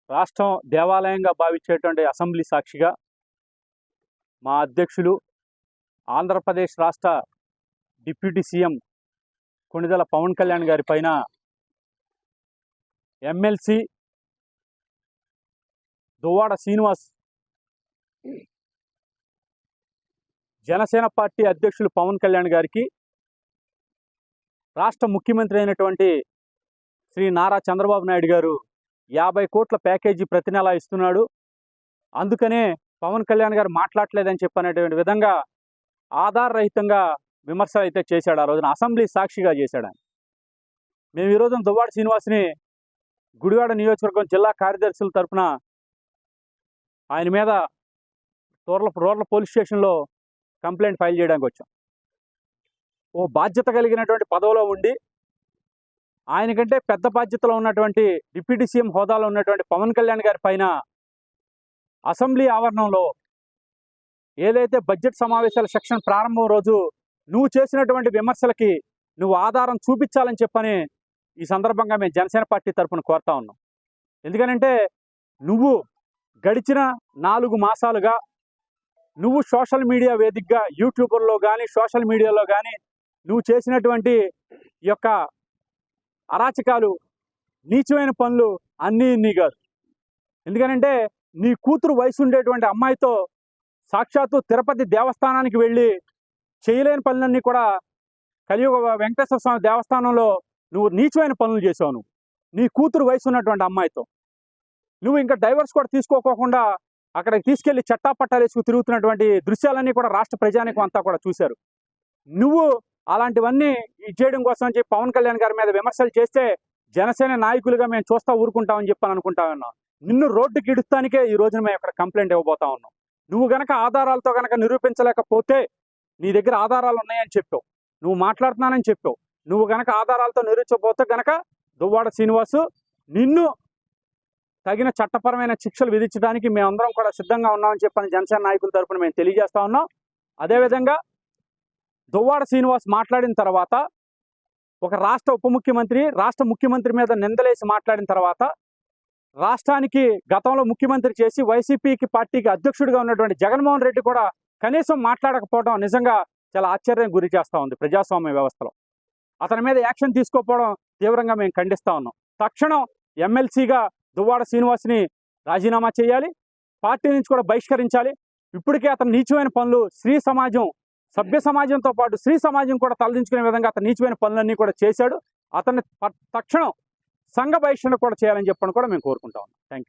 రాష్ట్రం దేవాలయంగా భావించేటువంటి అసెంబ్లీ సాక్షిగా మా అధ్యక్షులు ఆంధ్రప్రదేశ్ రాష్ట్ర డిప్యూటీ సీఎం కొణిదెల పవన్ కళ్యాణ్ గారి పైన ఎమ్మెల్సీ దువ్వాడ శ్రీనివాస్ జనసేన పార్టీ అధ్యక్షులు పవన్ కళ్యాణ్ గారికి రాష్ట్ర ముఖ్యమంత్రి అయినటువంటి శ్రీ నారా చంద్రబాబు నాయుడు గారు 50 కోట్ల ప్యాకేజీ ప్రతి నెల ఇస్తున్నాడు. అందుకనే పవన్ కళ్యాణ్ గారు మాట్లాడలేదని చెప్పనేటువంటి విధంగా ఆధారరహితంగా విమర్శలు అయితే చేశాడు. ఆ రోజున అసెంబ్లీ సాక్షిగా చేశాడు. మేము ఈ రోజున దువ్వాడ శ్రీనివాస్ని గుడివాడ నియోజకవర్గం జిల్లా కార్యదర్శుల తరఫున ఆయన మీద రూరల్ పోలీస్ స్టేషన్లో కంప్లైంట్ ఫైల్ చేయడానికి వచ్చాం. ఓ బాధ్యత కలిగినటువంటి పదవిలో ఉండి ఆయనకంటే పెద్ద బాధ్యతలో ఉన్నటువంటి డిప్యూటీ సీఎం హోదాలో ఉన్నటువంటి పవన్ కళ్యాణ్ గారి పైన అసెంబ్లీ ఆవరణంలో ఏదైతే బడ్జెట్ సమావేశాల సెక్షన్ ప్రారంభం రోజు నువ్వు చేసినటువంటి విమర్శలకి నువ్వు ఆధారం చూపించాలని చెప్పని ఈ సందర్భంగా మేము జనసేన పార్టీ తరఫున కోరుతా ఉన్నాం. ఎందుకనంటే నువ్వు గడిచిన 4 మాసాలుగా నువ్వు సోషల్ మీడియా వేదికగా యూట్యూబర్లో కానీ సోషల్ మీడియాలో కానీ నువ్వు చేసినటువంటి ఈ యొక్క అరాచకాలు నీచమైన పనులు అన్నీ కాదు. ఎందుకనంటే నీ కూతురు వయసు ఉండేటువంటి అమ్మాయితో సాక్షాత్తు తిరుపతి దేవస్థానానికి వెళ్ళి చేయలేని పనులన్నీ కూడా కలియుగ వెంకటేశ్వర స్వామి దేవస్థానంలో నువ్వు నీచమైన పనులు చేసావు. నువ్వు నీ కూతురు వయసు ఉన్నటువంటి అమ్మాయితో నువ్వు ఇంకా డైవర్స్ కూడా తీసుకోకుండా అక్కడికి తీసుకెళ్లి చట్టాపట్టాలు వేసుకు తిరుగుతున్నటువంటి దృశ్యాలన్నీ కూడా రాష్ట్ర ప్రజానికం అంతా కూడా చూశారు. నువ్వు అలాంటివన్నీ చేయడం కోసం చెప్పి పవన్ కళ్యాణ్ గారి మీద విమర్శలు చేస్తే జనసేన నాయకులుగా మేము చూస్తా ఊరుకుంటామని చెప్పని అనుకుంటా ఉన్నాం. నిన్ను రోడ్డుకి ఇడుస్తానికే ఈ రోజున మేము ఇక్కడ కంప్లైంట్ ఇవ్వబోతా ఉన్నాం. నువ్వు గనక ఆధారాలతో గనక నిరూపించలేకపోతే నీ దగ్గర ఆధారాలు ఉన్నాయని చెప్పావు, నువ్వు మాట్లాడుతున్నానని చెప్పావు. నువ్వు గనక ఆధారాలతో నిరూపించకపోతే గనక దువ్వాడ శ్రీనివాసు నిన్ను తగిన చట్టపరమైన శిక్షలు విధించడానికి మేమందరం కూడా సిద్ధంగా ఉన్నామని చెప్పని జనసేన నాయకుల తరఫున మేము తెలియజేస్తా ఉన్నాం. అదేవిధంగా దువ్వాడ శ్రీనివాస్ మాట్లాడిన తర్వాత ఒక రాష్ట్ర ఉప ముఖ్యమంత్రి రాష్ట్ర ముఖ్యమంత్రి మీద నిందలేసి మాట్లాడిన తర్వాత రాష్ట్రానికి గతంలో ముఖ్యమంత్రి చేసి వైసీపీకి పార్టీకి అధ్యక్షుడిగా ఉన్నటువంటి జగన్మోహన్ రెడ్డి కూడా కనీసం మాట్లాడకపోవడం నిజంగా చాలా ఆశ్చర్యం గురి చేస్తూ ఉంది. ప్రజాస్వామ్య వ్యవస్థలో అతని మీద యాక్షన్ తీసుకోకపోవడం తీవ్రంగా మేము ఖండిస్తూ ఉన్నాం. తక్షణం ఎమ్మెల్సీగా దువ్వాడ శ్రీనివాస్ని రాజీనామా చేయాలి, పార్టీ నుంచి కూడా బహిష్కరించాలి. ఇప్పటికే అతను నీచమైన పనులు స్త్రీ సమాజం సభ్య సమాజంతో పాటు స్త్రీ సమాజం కూడా తలదించుకునే విధంగా అతను నీచమైన పనులన్నీ కూడా చేశాడు. అతన్ని తక్షణం సంఘ బహిష్కరణ కూడా చేయాలని చెప్పని కూడా మేము కోరుకుంటా ఉన్నాం. Thank you.